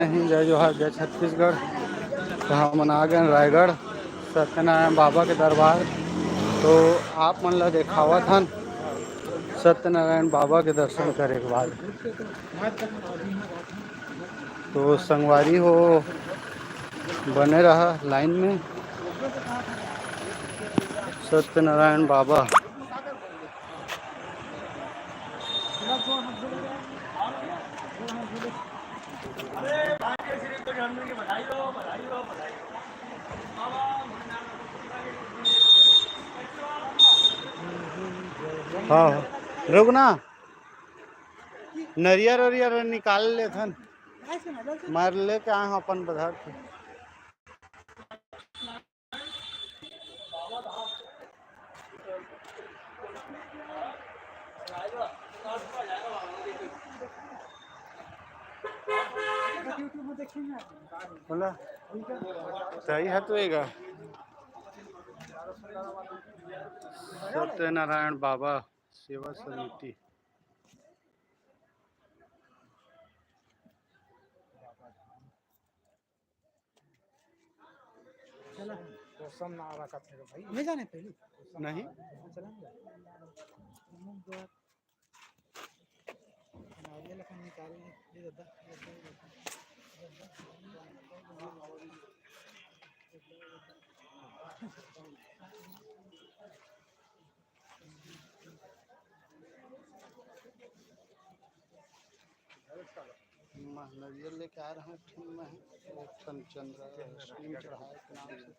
हिंद, जय जोहार, जय छत्तीसगढ़। तो हम आ गए रायगढ़ सत्यनारायण बाबा के दरबार। तो आप मन ला देखावत हन सत्यनारायण बाबा के दर्शन करे के बाद। तो संगवारी हो बने रहा लाइन में। सत्यनारायण बाबा हाँ रुक ना, नरियर वरियर निकाल लेथन, मार लेके आए अपन बधार से। बोला सही है तो एगा सत्यनारायण बाबा सेवा समिति। नहीं जाने पहले नहीं नरियल लेके आ रहे हैं चंद्र चढ़ाए के नाम से।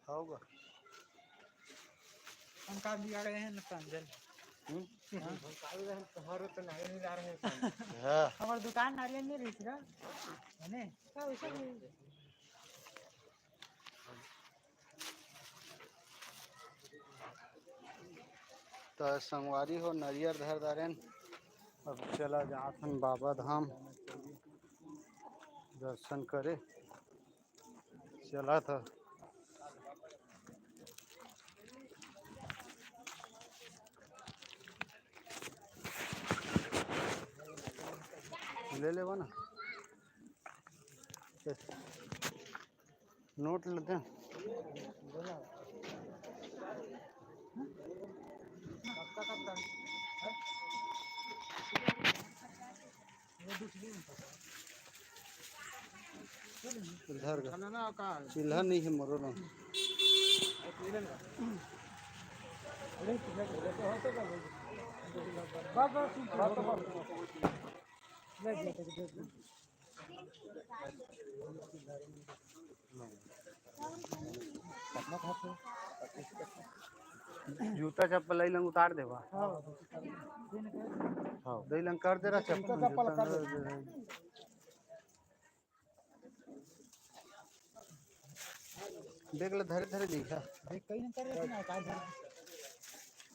होगा हम काल लिया गए हैं न प्रांजल। हमारे दुकान नारियल नहीं रही थी है क्या वैसा नहीं। तो संगवारी हो नरियर धर दारेन। अब चला जाथन बाबा धाम दर्शन करे। चला था ले लेवा ना, नोट लेते हैं। इधर चिल्हा नहीं है मोरो ना। जूता चप्पल लई लंग उतार देवा। हाँ दई लंग कर दे रहा चप्पल। देख ले धरे धरे दिखा देख कहीं ना कर ना काय धर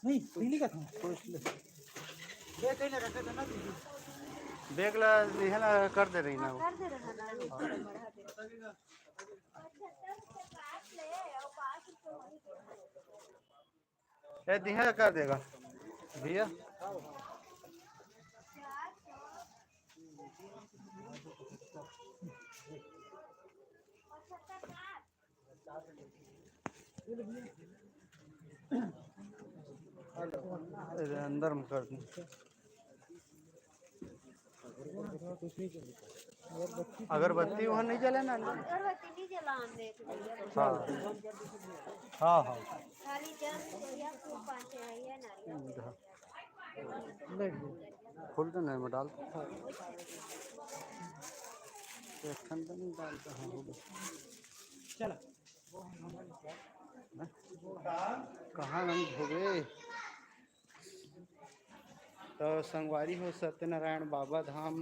नहीं पीली का था पूछ ले। देख कहीं ना रखे तो ना देख ला लिहला कर दे रही ना वो। कर दे रहा ए दिहा कर देगा भैया। अंदर में कर दूं। अगरबत्ती वहाँ नहीं जले ना। अगरबत्ती नहीं जलाने हाँ हाँ हाँ खाली जल या खूब पांच है या नारियल खोल दे नहीं मैं डाल तो नहीं डालता हूँ। चला कहाँ नहीं भोगे। तो संगवारी हो सत्यनारायण बाबा धाम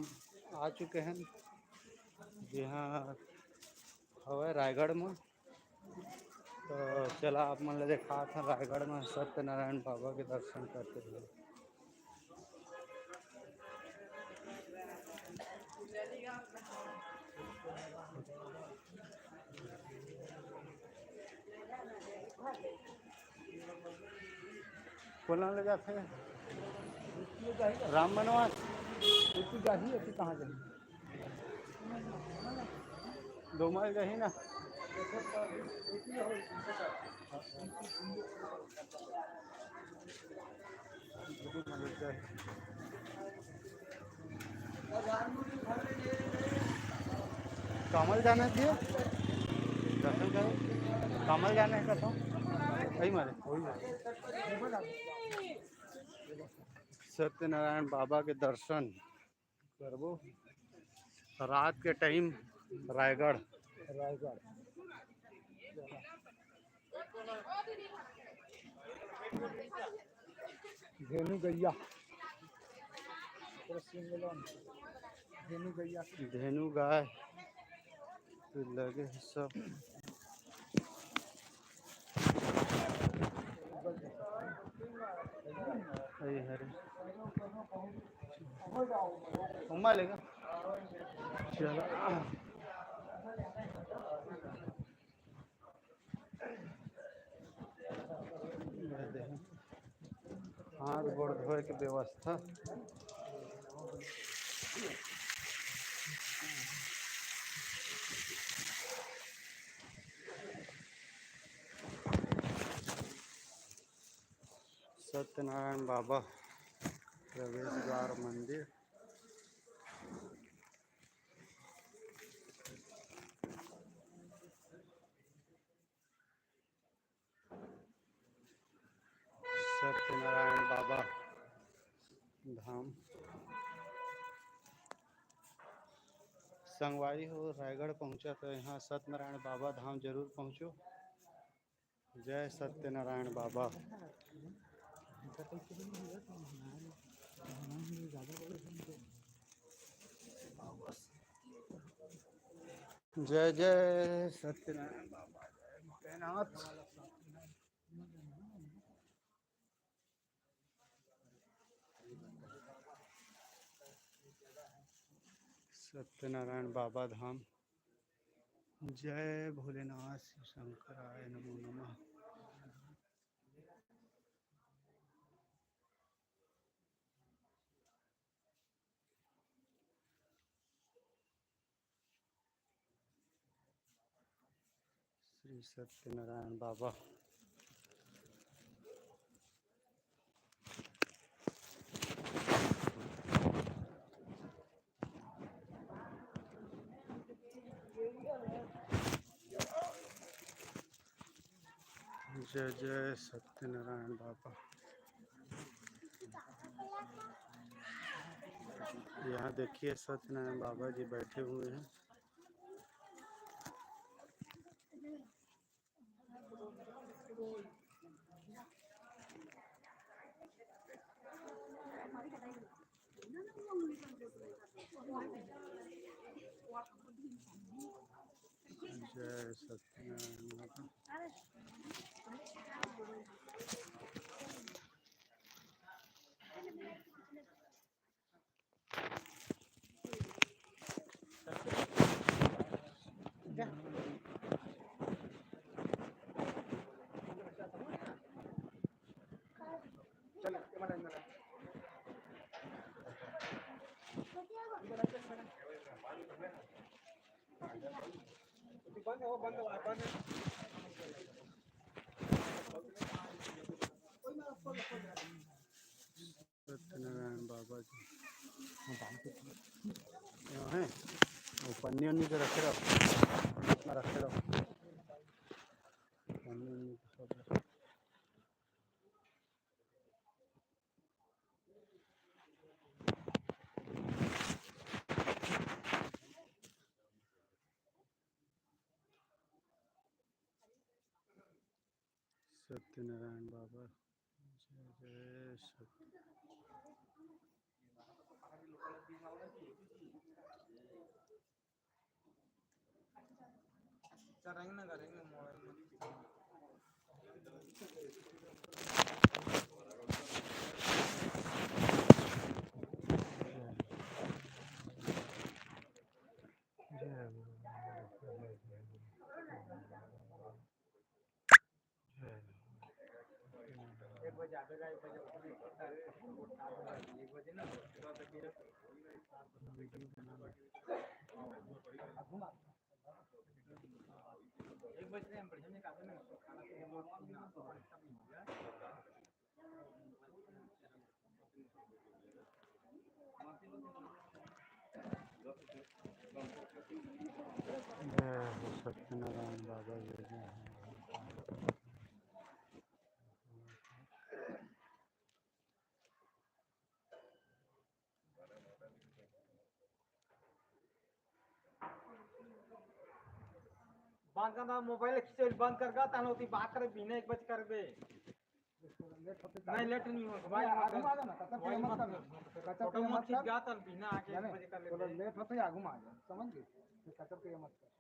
आ चुके हैं जहाँ हवे रायगढ़ में। तो चला आप मन देखा था रायगढ़ में सत्यनारायण बाबा के दर्शन करते हुए। कोला ले जाते हैं राम बनवास इतनी जाही है कहाँ जाही 2 माइल जाही ना कमल जाना थी दर्शन करो कमल जाने का था वही मारे सत्यनारायण बाबा के दर्शन करबो रात के टाइम रायगढ़ रायगढ़ धेनु गैया धेनु गैया धेनु गाय लगे सब हरे उम्मा लेगा चलो हाथ गोड़ धोए के व्यवस्था सत्यनारायण बाबा प्रवेश द्वार मंदिर सत्यनारायण बाबा धाम संगवारी हो रायगढ़ पहुंचा तो यहाँ सत्यनारायण बाबा धाम जरूर पहुंचो जय सत्यनारायण बाबा जय जय सत्यनारायण बाबा जय भोलेनाथ सत्यनारायण बाबा धाम जय भोलेनाथ शिव शंकराय नमो नमः श्री सत्यनारायण बाबा जय जय सत्यनारायण बाबा यहाँ देखिए सत्यनारायण बाबा जी बैठे हुए हैं जय सत्यनारायण बाबा सत्यनारायण बाबा जी यहाँ है वो पन्नी उन्नी के रखे रहो अपना रखे रहो पन्नी उन्नी सब सत्यनारायण बाबा जय जय सत्य जय हो सत्यनारायण बाबा जय जय हो। बंद करना मोबाइल खींचे बंद करगा तानो ती बात करे बिना एक बज कर बे नहीं लेट नहीं होगा भाई आगू आ जाना कचप के मत कर फोटो मत खींच गा तन बिना आगे 1 बजे कर ले तो लेट होते आगू आ जा समझ गए कचप के मत कर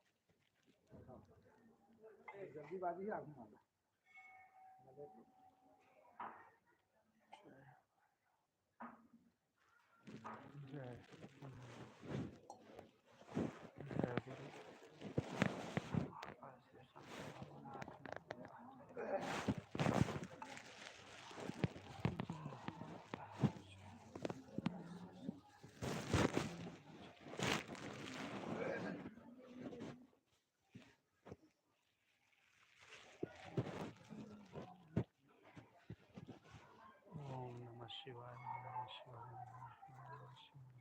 जल्दी बाजी आगू आ जा जय जय गुरु ओम नमः शिवाय नमः शिवाय नमः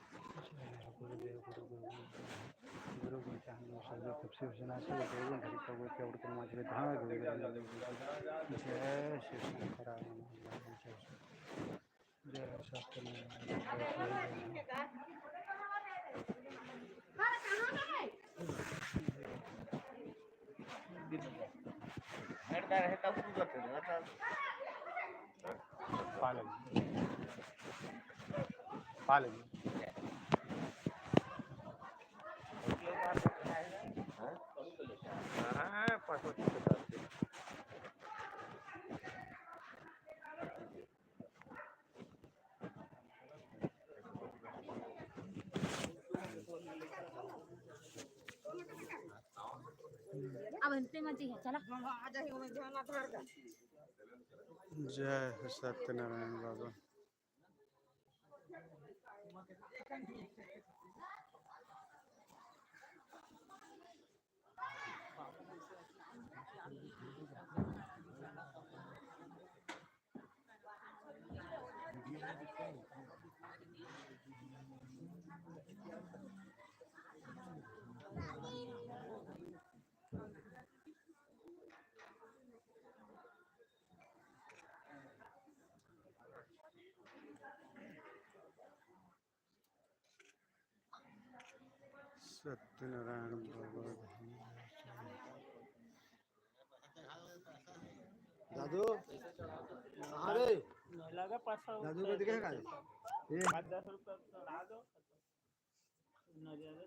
गुरुदेव गुरु गुरु सर्व सबसे विनाशी देव हरि प्रभु के उड़कर माजरे धाम जय शिव शंकराय नमः जय सत्यनारायण पालन पालन अब अंते मची है चला जय हो सत्यनारायण बाबा सत्यनारायण बाबा दादू अरे लगा 500 दादू को दिखेगा ये 10 रुपये चढ़ा दो न ज्यादा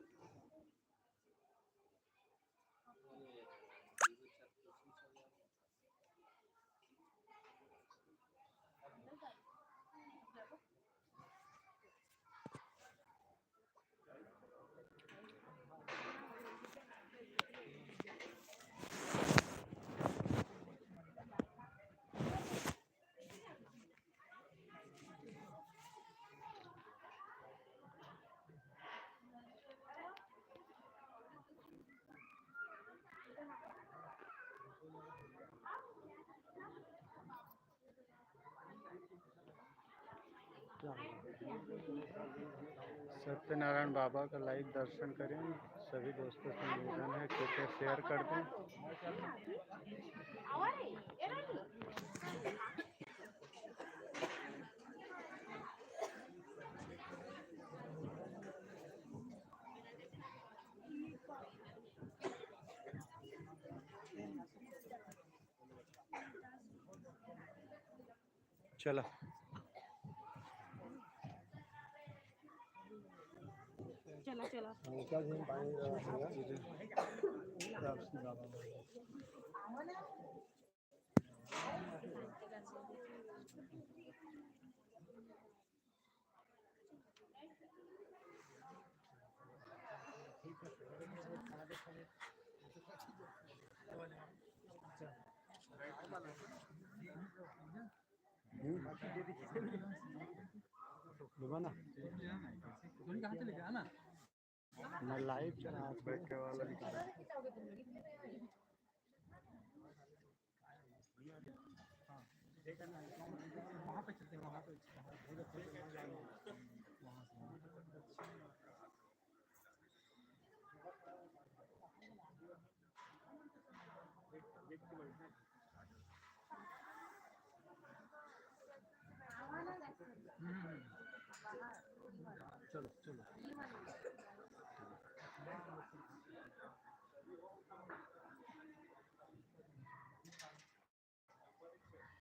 सत्यनारायण बाबा का लाइव दर्शन करें सभी दोस्तों से निवेदन है कृपया शेयर कर दें चला चला चला क्या दिन पानी ना मैं लाइव चला बैठ वाला वहाँ पे चलते हैं, वहाँ पे चलो चलो